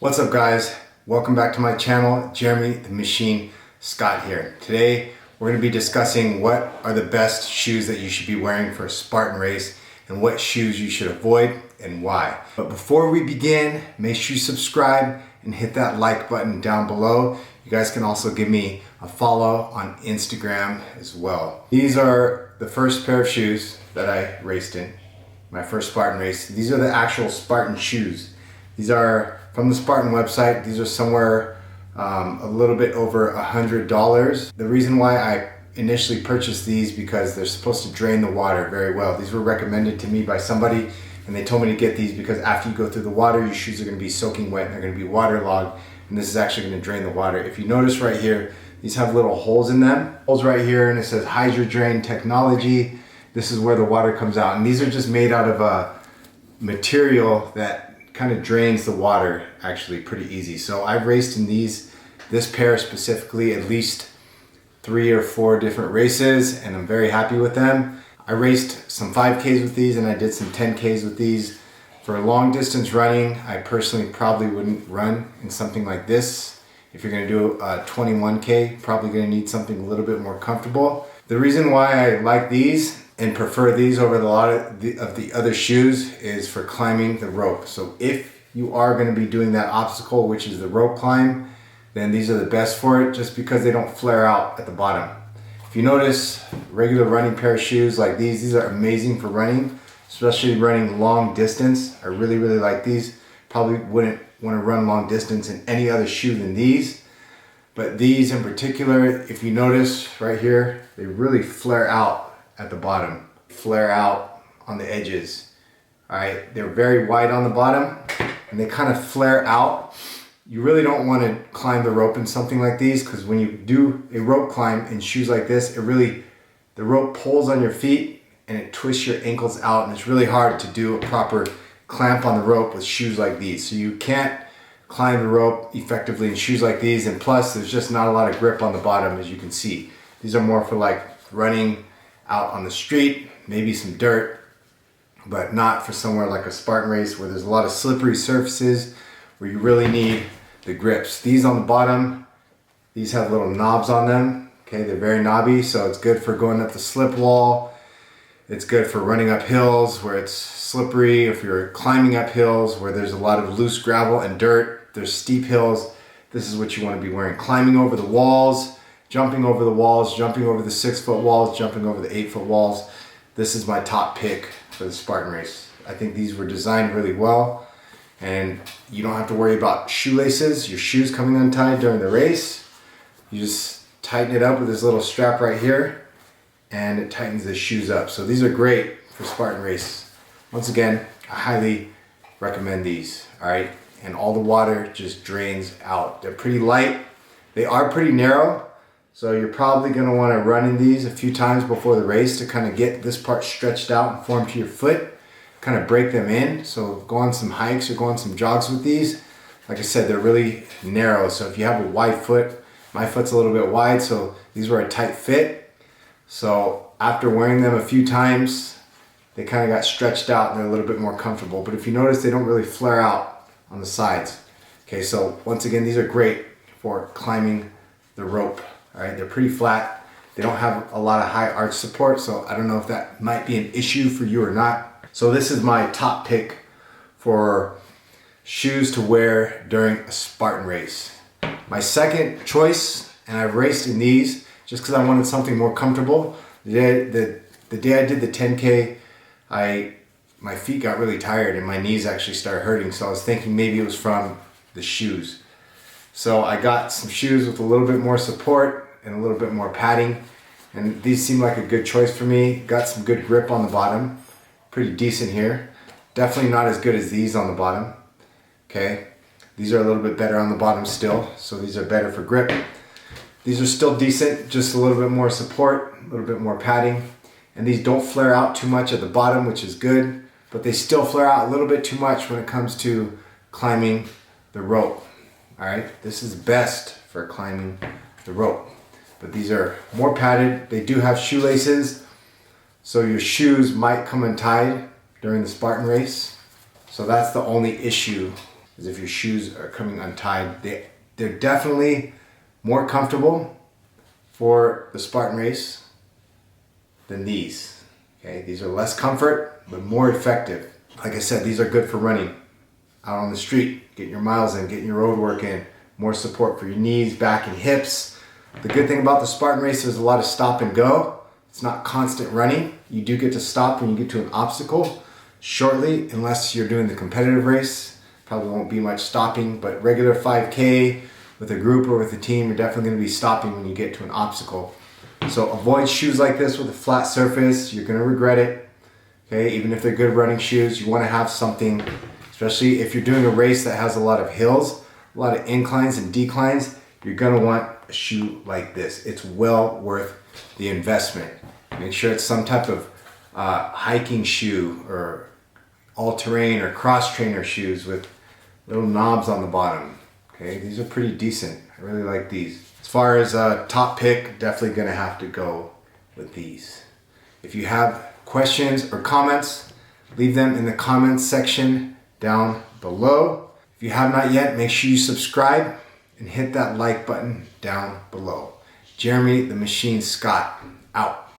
What's up guys? Welcome back to my channel. Jeremy the Machine Scott here. Today we're going to be discussing what are the best shoes that you should be wearing for a Spartan race and what shoes you should avoid and why. But before we begin, make sure you subscribe and hit that like button down below. You guys can also give me a follow on Instagram as well. These are the first pair of shoes that I raced in, my first Spartan race. These are the actual Spartan shoes. These are from the Spartan website. These are somewhere a little bit over $100. The reason why I initially purchased these because they're supposed to drain the water very well. These were recommended to me by somebody and they told me to get these because after you go through the water, your shoes are going to be soaking wet and they're going to be waterlogged, and this is actually going to drain the water. If you notice right here, these have little holes in them. Holes right here, and it says Hydro Drain Technology. This is where the water comes out, and these are just made out of a material that kind of drains the water actually pretty easy. So I've raced in this pair specifically at least 3 or 4 different races, and I'm very happy with them. I raced some 5Ks with these and I did some 10Ks with these. For long distance running, I personally probably wouldn't run in something like this. If you're gonna do a 21K, probably gonna need something a little bit more comfortable. The reason why I like these and prefer these over a lot of the other shoes is for climbing the rope. So if you are going to be doing that obstacle, which is the rope climb, then these are the best for it just because they don't flare out at the bottom. If you notice, regular running pair of shoes like these are amazing for running, especially running long distance. I really like these. Probably wouldn't want to run long distance in any other shoe than these. But these in particular, if you notice right here, they really flare out at the bottom, flare out on the edges. All right, they're very wide on the bottom and they kind of flare out. You really don't want to climb the rope in something like these because when you do a rope climb in shoes like this, the rope pulls on your feet and it twists your ankles out, and it's really hard to do a proper clamp on the rope with shoes like these. So you can't climb the rope effectively in shoes like these, and plus there's just not a lot of grip on the bottom, as you can see. These are more for like running out on the street, maybe some dirt, but not for somewhere like a Spartan race where there's a lot of slippery surfaces where you really need the grips. These on the bottom, these have little knobs on them. Okay, they're very knobby, so it's good for going up the slip wall. It's good for running up hills where it's slippery. If you're climbing up hills where there's a lot of loose gravel and dirt, there's steep hills, this is what you want to be wearing. Climbing over the walls, jumping over the walls, jumping over the 6-foot walls, jumping over the 8-foot walls. This is my top pick for the Spartan race. I think these were designed really well, and you don't have to worry about shoelaces, your shoes coming untied during the race. You just tighten it up with this little strap right here, and it tightens the shoes up. So these are great for Spartan race. Once again, I highly recommend these, all right? And all the water just drains out. They're pretty light. They are pretty narrow. So you're probably going to want to run in these a few times before the race to kind of get this part stretched out and form to your foot, kind of break them in. So go on some hikes or go on some jogs with these. Like I said, they're really narrow. So if you have a wide foot, my foot's a little bit wide, so these were a tight fit. So after wearing them a few times, they kind of got stretched out and they're a little bit more comfortable. But if you notice, they don't really flare out on the sides. Okay, so once again, these are great for climbing the rope. All right, they're pretty flat. They don't have a lot of high arch support, so I don't know if that might be an issue for you or not. So this is my top pick for shoes to wear during a Spartan race. My second choice, and I've raced in these just because I wanted something more comfortable. The day I did the 10K, my feet got really tired and my knees actually started hurting, so I was thinking maybe it was from the shoes. So I got some shoes with a little bit more support and a little bit more padding, and these seem like a good choice for me. Got some good grip on the bottom, pretty decent here. Definitely not as good as these on the bottom. Okay, these are a little bit better on the bottom still, so these are better for grip. These are still decent, just a little bit more support, a little bit more padding, and these don't flare out too much at the bottom, which is good, but they still flare out a little bit too much when it comes to climbing the rope. All right, this is best for climbing the rope, but these are more padded. They do have shoelaces, so your shoes might come untied during the Spartan race. So that's the only issue as if your shoes are coming untied. They're definitely more comfortable for the Spartan race than these. Okay, these are less comfort, but more effective. Like I said, these are good for running out on the street, getting your miles in, getting your road work in, more support for your knees, back, and hips. The good thing about the Spartan race is a lot of stop and go. It's not constant running. You do get to stop when you get to an obstacle shortly, unless you're doing the competitive race. Probably won't be much stopping, but regular 5K with a group or with a team, you're definitely going to be stopping when you get to an obstacle. So avoid shoes like this with a flat surface. You're going to regret it. Okay, even if they're good running shoes, you want to have something, especially if you're doing a race that has a lot of hills, a lot of inclines and declines, you're going to want a shoe like this. It's well worth the investment. Make sure it's some type of hiking shoe or all-terrain or cross-trainer shoes with little knobs on the bottom. Okay, these are pretty decent. I really like these. As far as a top pick, definitely gonna have to go with these. If you have questions or comments, leave them in the comments section down below. If you have not yet, make sure you subscribe and hit that like button down below. Jeremy the Machine Scott, out.